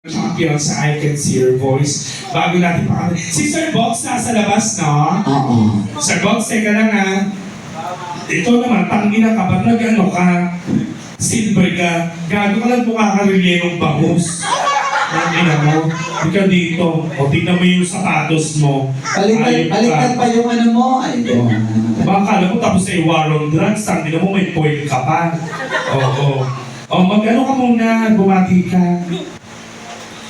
champion sa I Can See Your Voice. Bago natin pakakita. Si Sir Box nasa labas, no? Oo. Sir Box, teka lang ha. Ito naman, tangina ka, ba't nag-ano ka? Silver ka. Gago ka lang bukakarelye ng bangus. Tangina mo. Ikaw dito. O, tignan mo yung sapatos mo. Baliktad pa yung ano mo. Ay, Baka alam mo, tapos ay war on drugs. Tangina mo, may foil ka pa. Oo. O, mag-ano ka muna, bumati ka.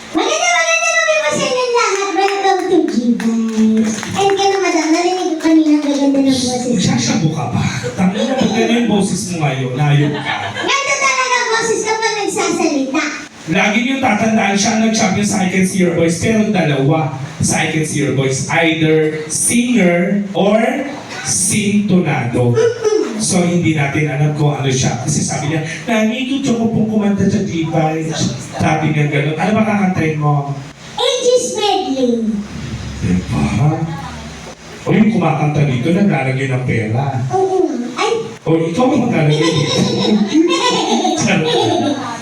Maganda namin po sa inyong lahat. Welcome to G-Vibes. And kayo madam, narinig ko kanina ang gaganda ng boses. Magsasabo ka ba? Tangina mo, gano'n yung boses mo ngayon. Nayog ka. Ganda talaga ang boses kapag nagsasalita. Lagi niyong tatandaan siya ang nag-champion sa I Can See Your Voice, pero dalawa sa I Can See Your Voice. Either singer or sintonado. So, hindi natin alam kung ano siya. Kasi sabi niya, Nani, gusto ko pong kumanta sa G-Vibes. Sabi niya gano'n. Ano ba kakantayin mo? Aegis Medley. Diba? O yung kumakanta dito, naglalagay ng pera. Oo nga. Ay, O ikaw ang maglalagay dito.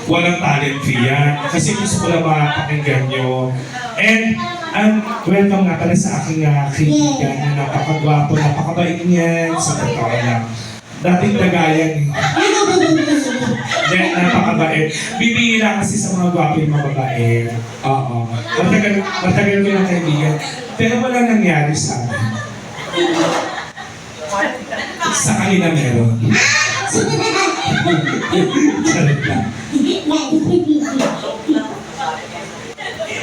Walang talent fee yan. Kasi gusto ko lang makakakinggan nyo. And welcome nga pala sa aking kaibigan na napakagwapo, napakabait niyan. Sa totoo lang. Dating dagayan eh. Then, napakabait. Bibihira kasi sa mga gwapo yung mga babae. Oo. Matagal ko ng kaibigan. Pero walang nangyari sa akin. Sa kanila meron. Charot lang.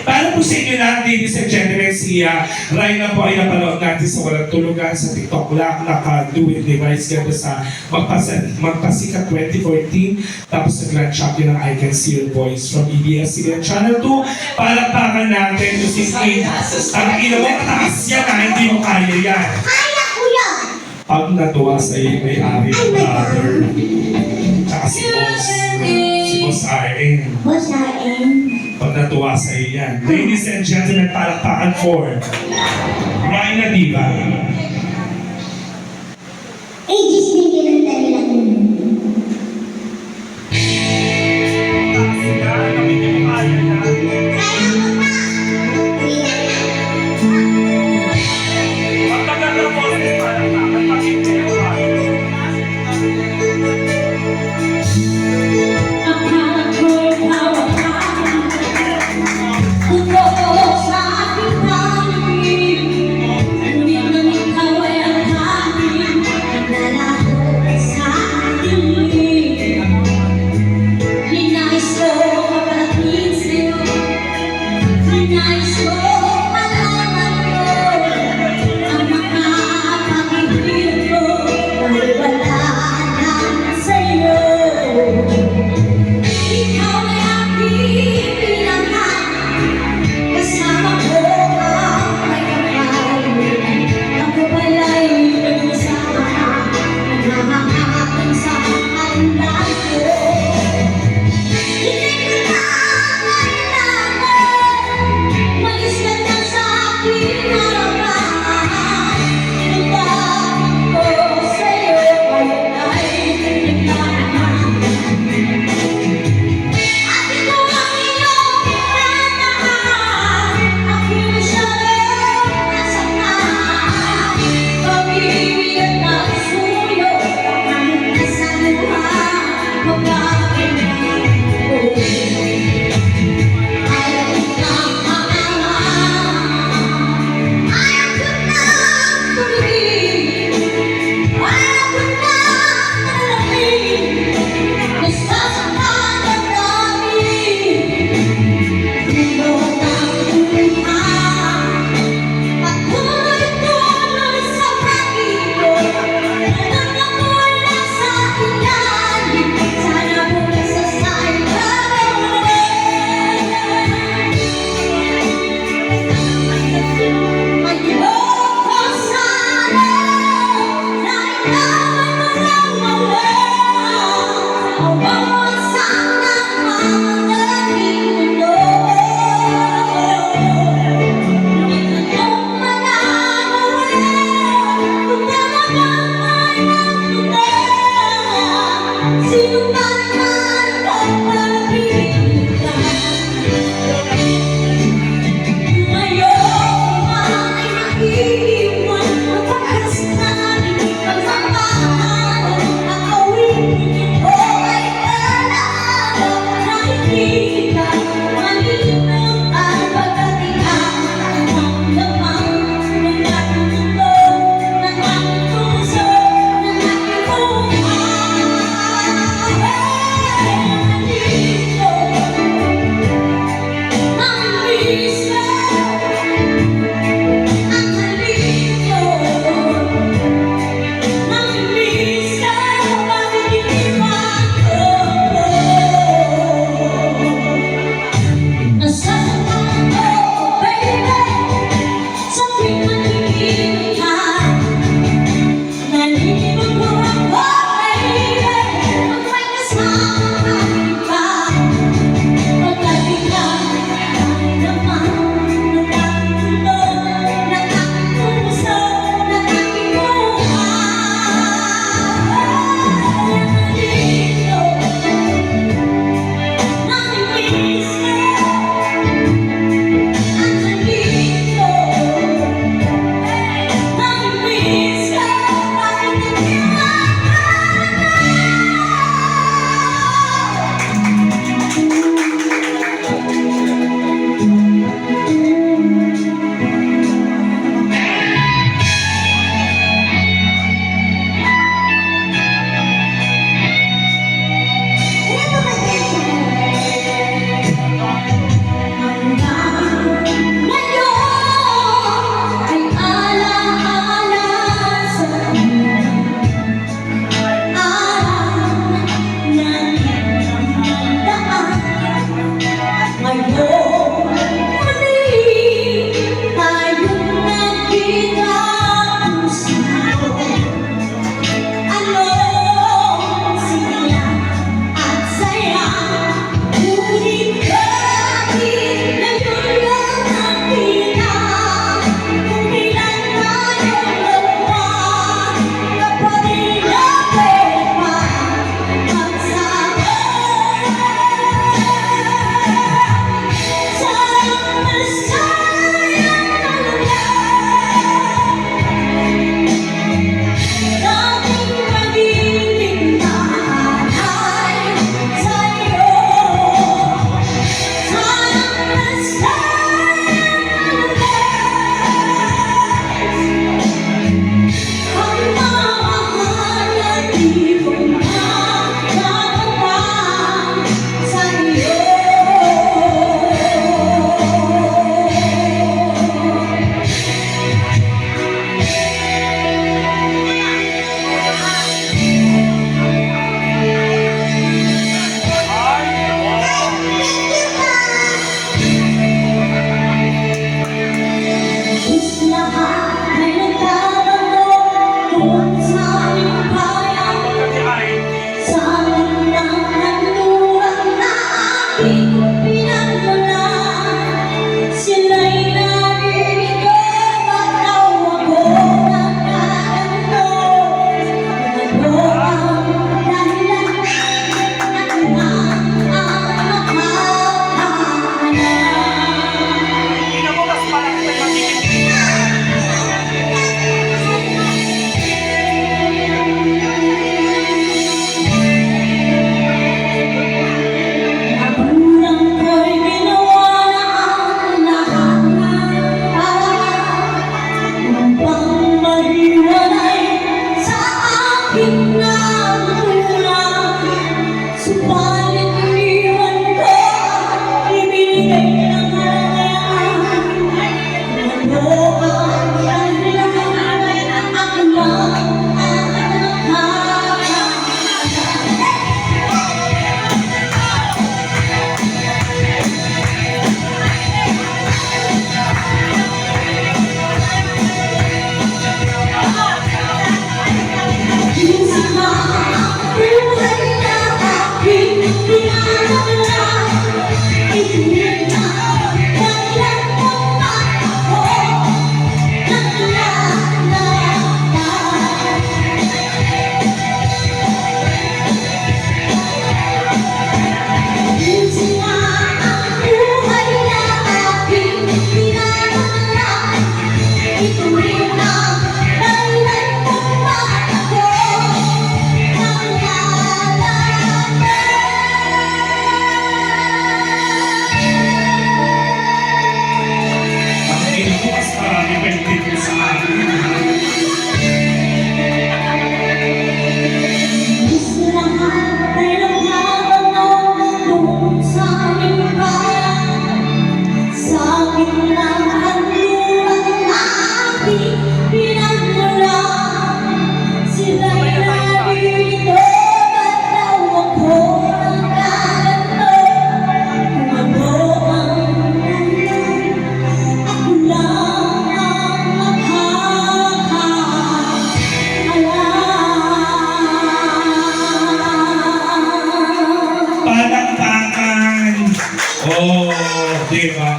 Para po sa inyo lahat, ladies and gentlemen, si Raina po ay napanood natin sa Walang Tulugan sa TikTok lang, naka-do it device ganda sa Magpasikat 2014, tapos sa Grand Champion ng I Can See Your Voice from ABS-CBN Channel 2. Palakpakan natin to si Queen. Ang ina mo, kataas yan ha, hindi mo kaya yan. kaya ko yan. Pag natuwa sa iyo, may ari brother. Tsaka si Boss RN. Boss RN. Pag natuwa sa iyo yan. Ladies and gentlemen, palakpakan for Raina Diva. Aegis din kinanta nila ko. Kaya ko pa. Malis na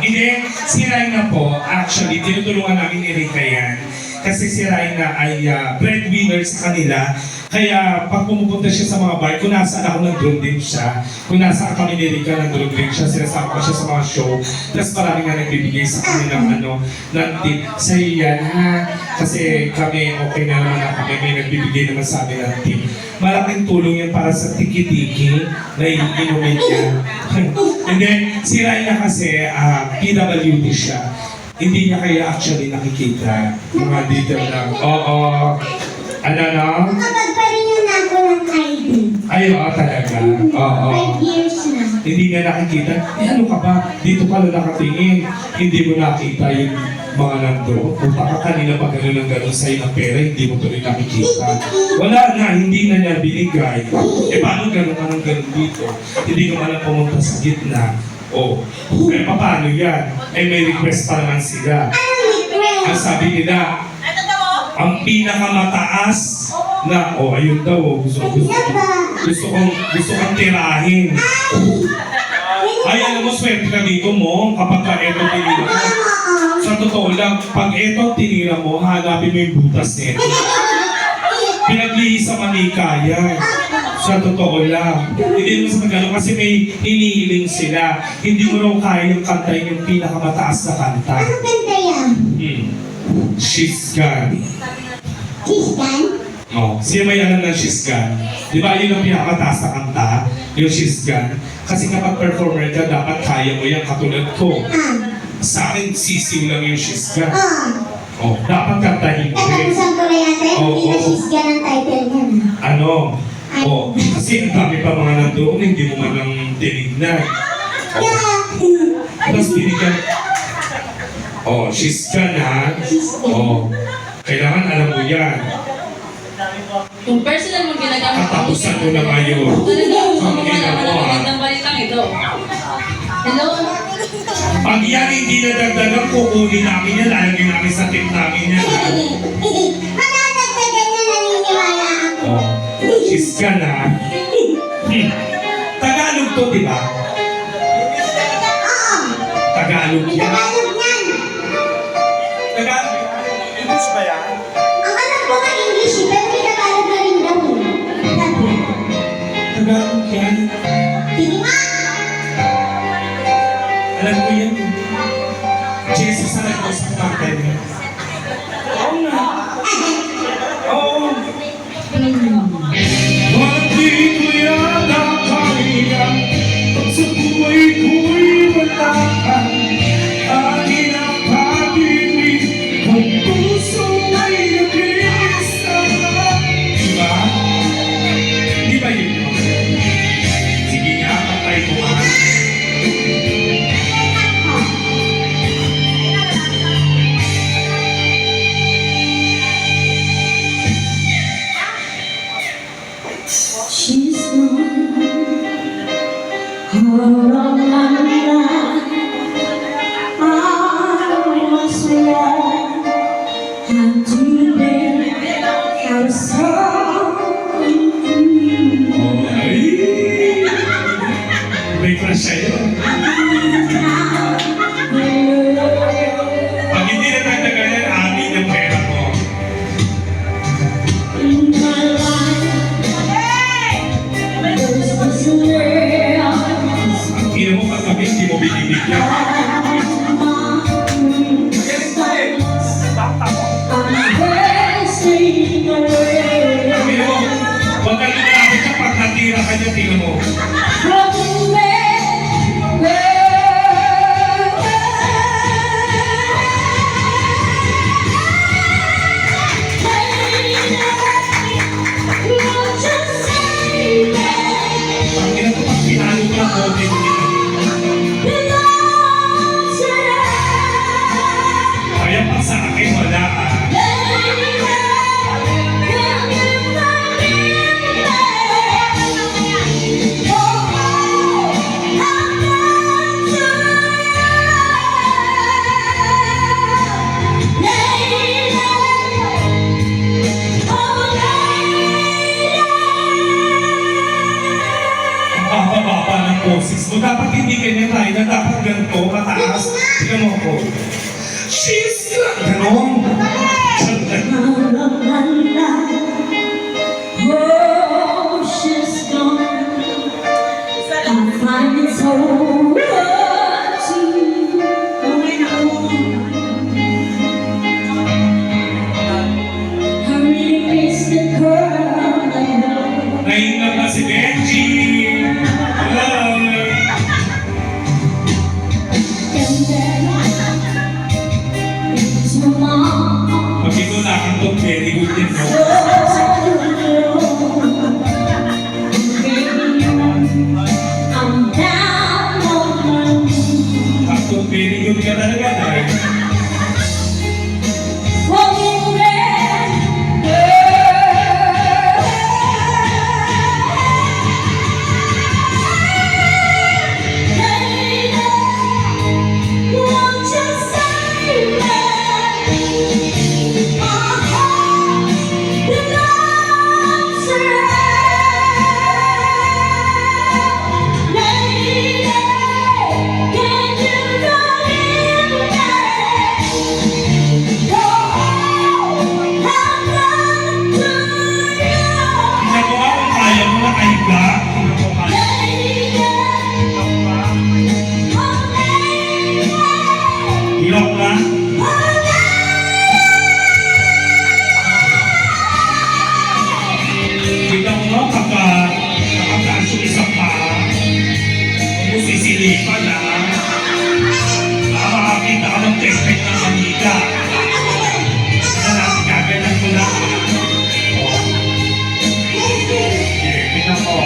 Hindi, si Raina po, actually, tinutulungan namin ni Rika yan. Kasi si Raina ay breadwinner sa kanila. Kaya pag pumupunta siya sa mga bar, kung nasaan ako, nandun din siya. Kung nasaan kami ni Rika, nandun din siya. Sinasama ko siya sa mga show. Tapos marami nga nagbibigay sa kanya ng tip. Sa'yo yan, ha? Kasi kami, okay na naman na kami. May nagbibigay naman sa amin ng tip. Malaking tulong yan para sa tiki-tiki na inumin niya. And then, si Raina kasi, PWD siya. Hindi niya kaya actually nakikita. Mga detail lang. Oo. Ano no? Nakapagparingan na ako ng ID. Ay, oo talaga. Oo. 5 years na. Hindi niya nakikita. Eh ano ka ba? Dito ka na nakatingin. Hindi mo nakita yung mga nandoon. Kung baka kanina pa gano'n ng gano'n sa'yo ng pera, hindi mo tuloy nakikita. Wala na, hindi na niya binigay. Eh paano gano'n ka ng gano'n dito? Hindi ka man pumunta sa gitna. Oh, eh paano yan? Eh may request pa naman sila. Anong request? Ang sabi nila, ang pinakamataas na, oh ayun daw, gusto kong tirahin. Ay, alam mo, swerte ka dito mo, kapag ka eto tinira mo. Sa totoo lang, pag eto tinira mo, hanapin mo yung butas nito. Pinaglihis sa manika yan. Sa totoo lang. Hindi mo sa magano kasi may hinihiling sila. Hindi mo raw kayang kantayin yung pinakamataas na kanta. Anong kanta yan? She's Gone. Kiskan? Oh, sino may alam ng She's Gone? Di ba yun ang pinakamataas na kanta? Yung She's Gone. Kasi kapag performer ka, dapat kaya mo yan katulad ko. Sa akin, sisiw lang yung She's Gone. Oh, dapat kantahin ko rin. Katapusan ko na yata yun. Hindi na Oo. Kiskan ang title niya. Ano? Oh, kasi ang dami pa mga nandoon, hindi mo man lang tinignan. Tapos binigyan. Oh, She's Gone ha? Oh, kailangan alam mo yan. Kung personal mo ginagamit Katapusan mo na ngayon. talagang Ang ina mo ha. magandang balitang ito. Hello? Pag yan hindi nadagdagan, kukunin namin yan, lalagyan namin sa tip namin yan. Manatagdagan na naniniwala ako. Oh, She's Gone ha? Tagalog to, di ba? Oo. Tagalog yan. Tagalog yan. Tagalog. English ba yan? Ang alam ko nga English eh, pero may Tagalog na rin daw eh. Sabi. Tagalog yan. Sige nga. Alam ko yan. Jesus na nag-usap natin. Oo nga. Oo. Bakit ko yata kaya sa buhay ko'y wala ka? Akin ang pag-ibig kung puso ay nag-iisa. Diba? Di ba yun? Sige nga, patay ko nga. She's gone. Orang mana Tingnan mo ako. She's got... Ganon. Oh, she's gone. I find it so hard to I really miss the girl I know. Naingat na si Benji. Hello. And then it was my mom. Pag ito nakantong, very good din mo. I'm down on my knees. Kantong, very good ka talaga na. Walking red, won't you save me? My heart belongs to you. Lady, can you forgive me? Tingnan mo nga kung kaya mo na kahiga. Tingnan mo kaya. Hilok na. Tingnan mo pagka nakataas yung isang paa. Huwag mo sisilipan na. Baka makakita ka ng technique ng manika. Gaganan mo lang. Tingnan mo.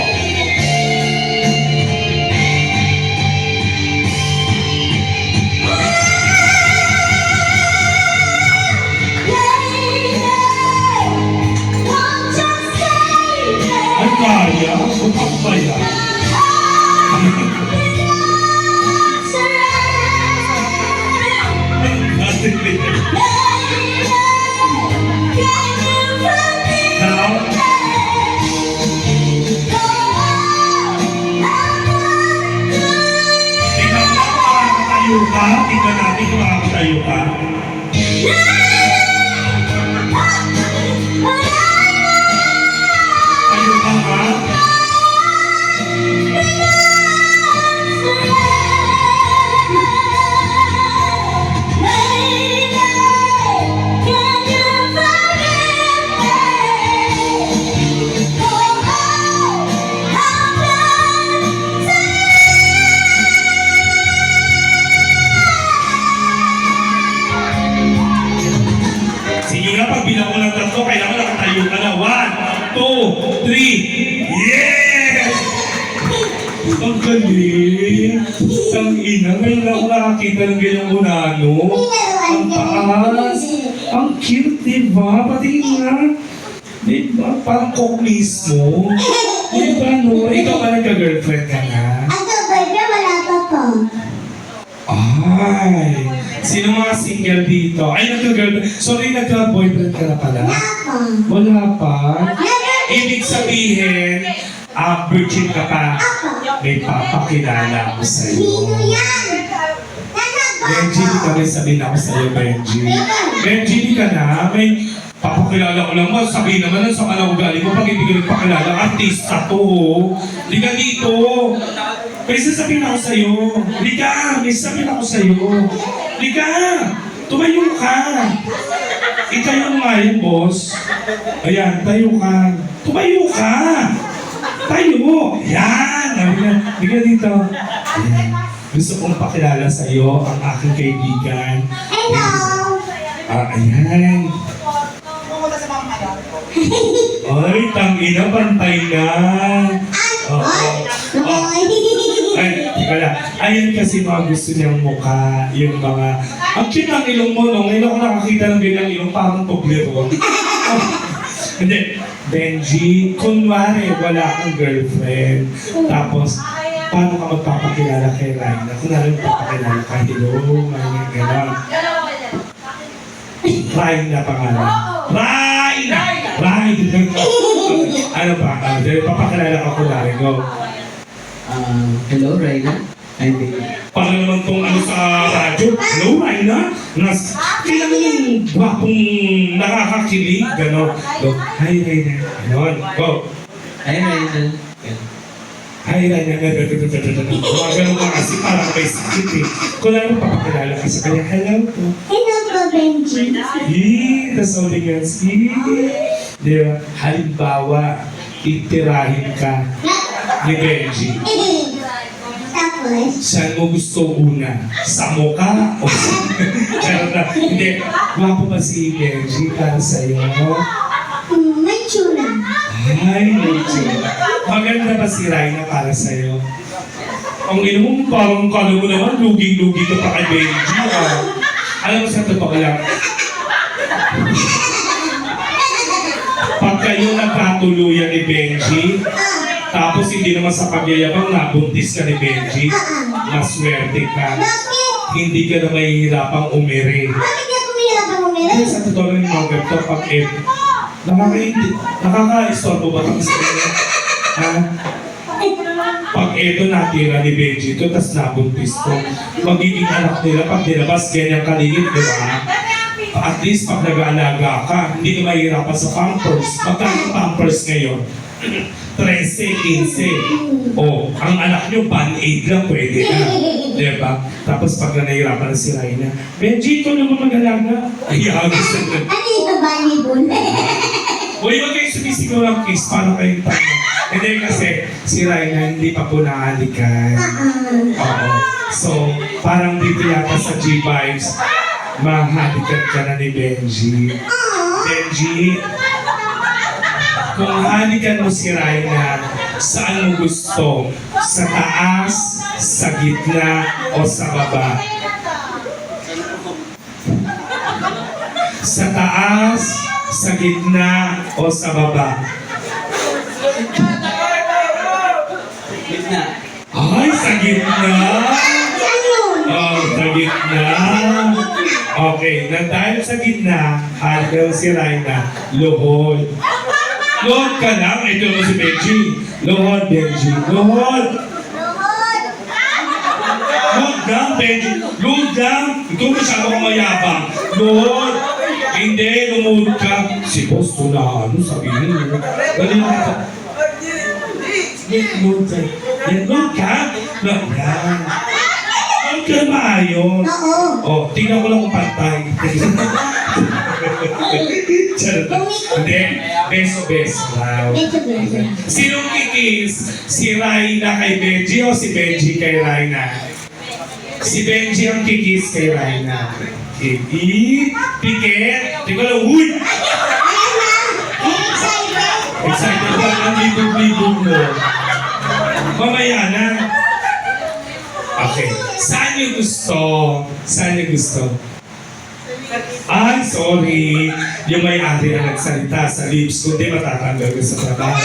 Ay, kaya. Bukak pa yan. Now, tingnan mo kung makakatayo ka. Tingnan natin kung makakatayo ka. Tayo ka ba? Sige nga, pag bilang ko ng tatlo, kailangan nakatayo ka na. 1, 2, 3. Yes! Ang galing. Ang ina, ngayon lang ako nakakita ng ganyang unano. Ang taas. Ang cute, diba? Pati nga. Diba? Parang coke mismo. Diba, no? Ikaw ba nagka-girlfriend ka na? Ay, sino mga single dito? Ay, nagka-girlfriend. Sorry, nagka-boyfriend ka na pala? Wala pa? Ibig sabihin, virgin ka pa. May papakilala ako sa'yo. Benji, di ka may sabihin ako sa'yo, Benji. Benji, di ka na. May papakilala ko lang mo. Sabihin naman lang sa kalaugali mo pag hindi ko nagpakilala. Artista to. Di ka dito. May sasabihin ako sa'yo. Di ka. May sasabihin ako sa'yo. Di ka. Tumayo ka. Itayo mo nga yun, boss. Ayan, tayo ka. Tumayo ka. Tayo. Yan. Bigla dito. Ayan. Gusto kong pakilala sa iyo ang aking kaibigan. Hello! Ayan. Ay, tangina, pantay na. Oo. Ay, teka lang. Ayan kasi mga gusto niyang mukha. Yung mga... Ang cute ng ilong mo, no? Ngayon ako nakakita ng ganyang ilong, parang Toblerone. Hindi. Benji, kunwari wala kang girlfriend. Tapos, paano ka magpapakilala kay Raina? Kunwari magpapakilala ka, hello, mga gano'n. Raina pangalan. Raina! Raina! Ano pa? Papakilala ka kunwari, go. Hello, Raina. Ay, hindi. Para naman tong ano sa radyo. Hello, Raina. Kailangan yung gwapong nakakakilig. Ganon. Go, hi, Raina. Ganon. Go. Ay, Ryan. Hi, Raina. Mga ganon ka kasi parang may sakit eh. Kung lang papakilala ka sa kanya, hello po. Hello po, Benji. Tas only girls. Diba? Halimbawa, itirahin ka ni Benji. Tapos, Saan mo gusto una? Sa mukha o sa... Charot na. Hindi. Gwapo ba si Benji para sa'yo? may tsura. Ay, Benji. Maganda ba si Raina para sa'yo? Ang ino mo, parang kala mo naman, luging-lugi ka pa kay Benji. Alam mo sa totoo lang, pag kayo nagkatuluyan ni Benji, tapos hindi naman sa pagyayabang nabuntis ka ni Benji, maswerte ka. Bakit? Hindi ka na mahihirapang umiri. Bakit niya kumihirap ang umira? Kaya sa totoo lang yung mga ganito, pag nakaka-istorbo ba kami sa inyo? Ha? Pag eto natira ni Benji ito, tapos nabuntis ko, magiging anak nila pag nilabas, ganyan kaligid, di ba? At least pag nag-aalaga ka, hindi ka mahihirapan sa pampers. Magkano pampers ngayon? 13, 15. O, ang anak nyo, pan-aid lang pwede na. Diba? Tapos pag nahihirapan na si Raina, Benji, ikaw naman mag-alaga. Ay, gusto na. Ano yung bunny bull? Uy, huwag kayong sumisigaw ng kiss. Paano kayong tanong? Hindi kasi si Raina hindi pa po nahalikan. Oo. So, parang dito yata sa G-Vibes, mahalikan ka na ni Benji. Benji, kung halikan mo si Raina, saan mo gusto? Sa taas, sa gitna, o sa baba? Sa taas, sa gitna, o sa baba? Gitna. Ay, sa gitna! Saan yun? Oh, sa gitna. Okay, na dahil sa gitna, halikan mo si Raina, luhod. Luhod ka lang, ito mo si Benji. Luhod, Benji. Luhod! Luhod lang, Benji. Luhod lang. Ito masyado kang mayabang. Luhod. Hindi, lumuhod ka. Si boss, ito na ano, sabihin mo. Dali mo ka. Luhod ka. Yan, luhod ka. Luhod yan. Luhod ka maayos. Oo. Oh, tingnan ko lang kung pantay. Charot. Hindi. Beso-beso. Wow. Beso-beso. Sinong kikis? Si Raina kay Benji o si Benji kay Raina? Si Benji ang kikis kay Raina. Kiki, Piket, di ko lang, huy! Excited ba ang libog-libog mo? Mamaya na. Okay. Saan niyo gusto? Saan niyo gusto? Ay, sorry. Yung may-ari na nagsalita sa lips ko, di matatanggal ko sa trabaho.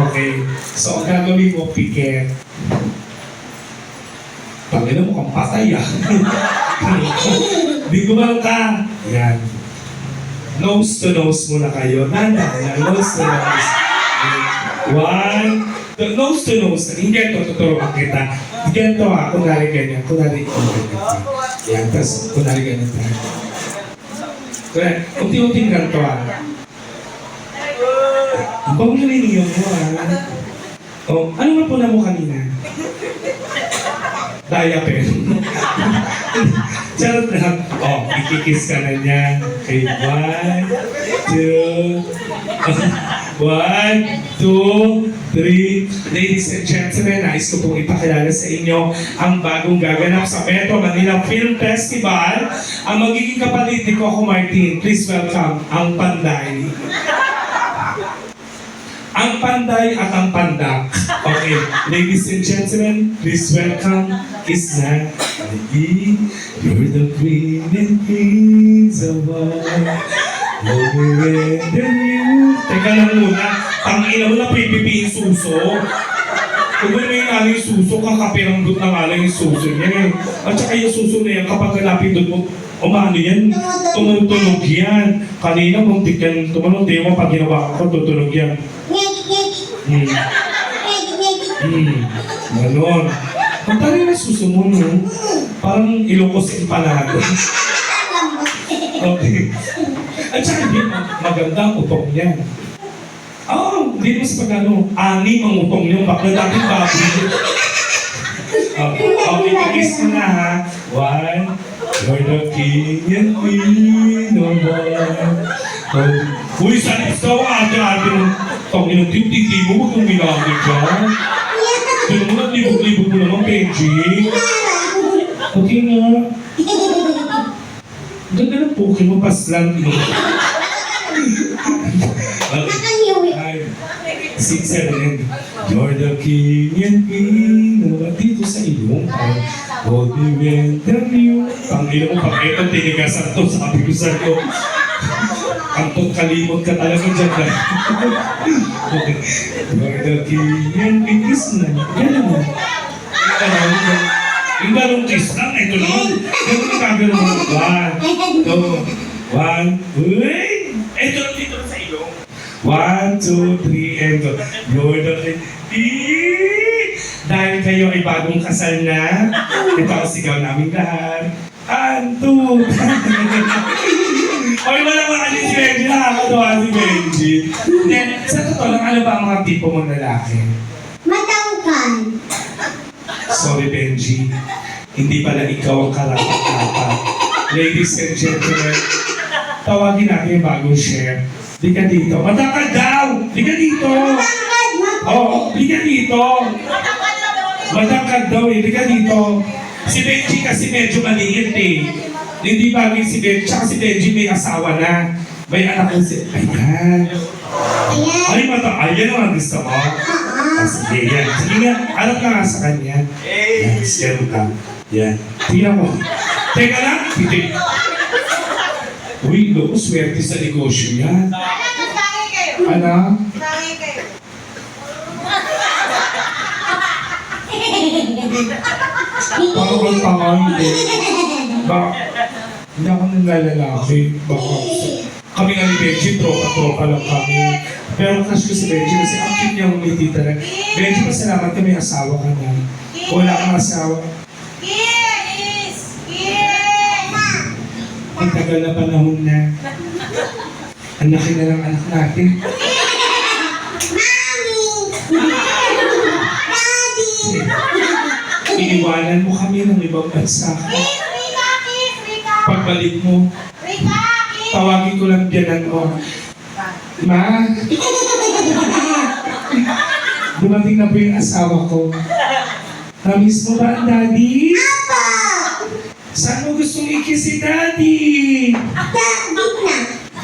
Okay. So, ang gagawin mo, Piket. Panginoon mo kang patay ah. Di gumalaw ka. Yan. Nose to nose muna kayo. Nanda. Nose to nose. One. Nose to nose. Hindi ito, tuturuan kita. Ganito ah. Kunwari ganyan. Kunwari ganyan. Yan. Tapos, kunwari ganyan tayo. Kunwari, unti-unting ganito ah. Ang bago na rin yung mo ah. Oh, ano nga po na mo kanina? Diaper. Charot lang. Oh, ikikis ka na niya. Okay, 1, 2, 1, 2, 3. Ladies and gentlemen, nais ko pong ipakilala sa inyo ang bagong gaganap sa Metro Manila Film Festival. Ang magiging kapatid ni Coco Martin. Please welcome ang Panday. Ang Panday at ang Pandak. Okay, ladies and gentlemen, please welcome Isna. You're the queen and kings of all. You're the new. Teka lang muna, ang ina mo na pipipiin suso. Kung may nalang yung suso, kakapiranggot na nga lang yung suso niya. At saka yung suso na yan, kapag kalapindot mo, umano yan, tumutunog yan. Kanina, muntik yan tumunog. Di mo, pag ginawa ko, tutunog yan. Ngeki, ngeki. Hmm. Ngeki, ngeki. Ganon. Ang tari na susumo, no? Parang Ilocos empanado. Okay. At saka hindi, maganda ang utong niya. Oo, hindi mo sa pagano, anim ang utong niyo, bakla dati babi. Okay, kiss mo na ha. One, you're the king and queen of all. Uy, saan ikaw ate-ate ng tangin ng titi mo, huwag kang ginamit dyan. Tignan mo na, libog-libog mo naman, Benji. Okay nga. Ganda ng puki mo, paslang. Nakangyawi. 6, 7, you're the king and queen of dito sa iyong hold me when you. Ang ilo mo, pag eto, tinigasan to, sabi ko sa'yo. Ang kalimot ka talaga dyan. You're the king and queen. Kiss na. Gano'n mo. Yung galong kiss lang, ito naman. Gano'n na kagano'n mo. 1, 2, 1, uy! Ito lang dito sa ilong. 1, 2, 3, and go. You're the king. Dahil kayo ay bagong kasal na, ito ang sigaw namin lahat. 1, 2, Oy, wala mga din si Benji. Nakakatawa si Benji. Then, sa totoo lang, ano ba ang mga tipo mong lalaki? Matangkan. Sorry, Benji. Hindi pala ikaw ang karapat-dapat. Ladies and gentlemen, tawagin natin yung bagong chef. Di ka dito. Matangkad daw! Di ka dito! Matangkad. Oo, di ka dito! Matangkad daw eh, di ka dito. Si Benji kasi medyo maliit eh. Hindi bagay si Benji, tsaka si Benji may asawa na. May anak ko si... Ayan. Ayan. Ay, ayan ang gusto mo. Ah, sige, yan. Sige nga, harap ka nga sa kanya. Yan, scared ka. Yan. Tingnan mo. Teka lang. Titig. Uy, loko, swerte sa negosyo yan. Ano? Parang tanga hindi. Baka, hindi ako nalalalaki. Baka, kami nga ni Benji, tropa-tropa lang kami. Pero crush ko si Benji kasi ang cute niya umiti talaga. Benji, pasalamat ka may asawa ka na. Wala kang asawa. Ang tagal na panahon na. Ang laki na ng anak natin. Iniwanan mo kami ng ibang bansa. Pagbalik mo, tawagin ko lang biyanan mo. Ma, dumating na po yung asawa ko. Namiss mo ba ang daddy? Saan mo gustong ikis si daddy?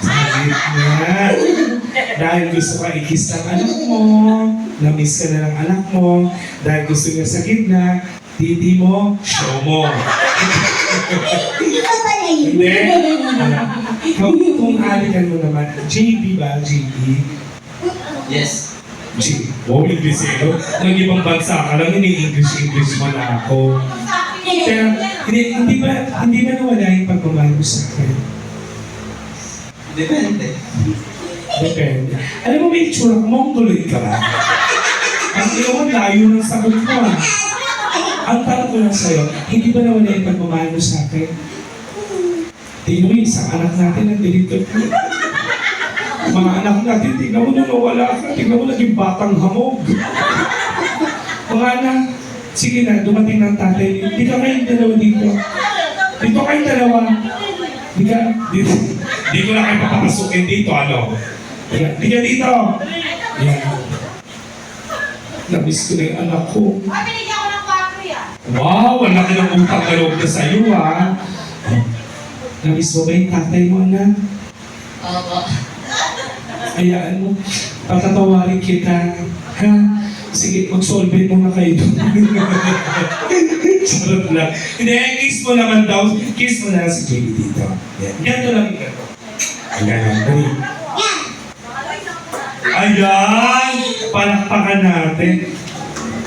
Sa gitna. Dahil gusto ka ikis ng anak mo, namiss ka na ng anak mo, dahil gusto niya sa gitna, titi mo, show mo. Hindi ko pala yun. Hindi. Kung halikan mo naman, JB ba? JB? Yes. JB. Oh, Inglesero. Nang ibang bansa ka lang, ini-English mo na ako. Pero, hindi ba nawala yung pagmamahal mo sa akin? Depende. Depende. Alam mo, may itsura ko, mongoloid ka ba? Ang iyong layo ng sagot mo ah. Ang tanong ko lang sa'yo, hindi ba nawala yung pagmamahal mo sa akin? Tingnan mo yung isang anak natin ang dilitot mo. Mga anak natin, tingnan mo na nawala ka. Tingnan mo naging batang hamog. Mga anak, sige na, dumating ng tatay. Di ka kayong dalawa dito. Dito kayong dalawa. Di ko na kayo papapasukin dito, ano? Di ka dito. Yan. Namiss ko na yung anak ko. Wow, ang laki ng utang na loob na sa'yo, ha? Namiss mo ba yung tatay mo, anak? Opo. Hayaan mo, patatawarin kita. Ha? Sige, mag-solve mo na kayo doon. Sarap lang. Hindi, kiss mo naman daw. Kiss mo na si Jamie dito. Yan. Ganito lang yung ganito. Ayan, dali. Ayan! Palakpakan natin.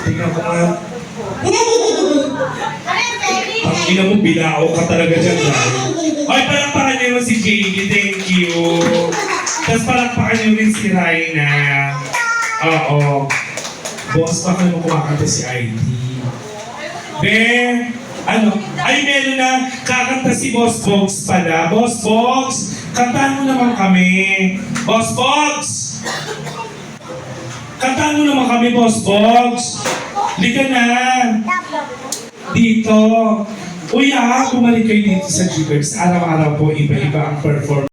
Tingnan ko nga. Ang ina mo, bilao ka talaga dyan, dahil. Ay, palakpakan niyo si Jamie. Thank you. Tapos palakpakan niyo rin si Raina. Oo. Boss, baka naman kumakanta si ID. Then, ano? Ay, meron na kakanta si Boss Bogs pala. Boss Bogs, kantahan mo naman kami. Boss Bogs! Kantahan mo naman kami, Boss Bogs. Liga na. Dito. Uy, bumalik kayo dito sa G-Verbs. Araw-araw po, iba-iba ang performance.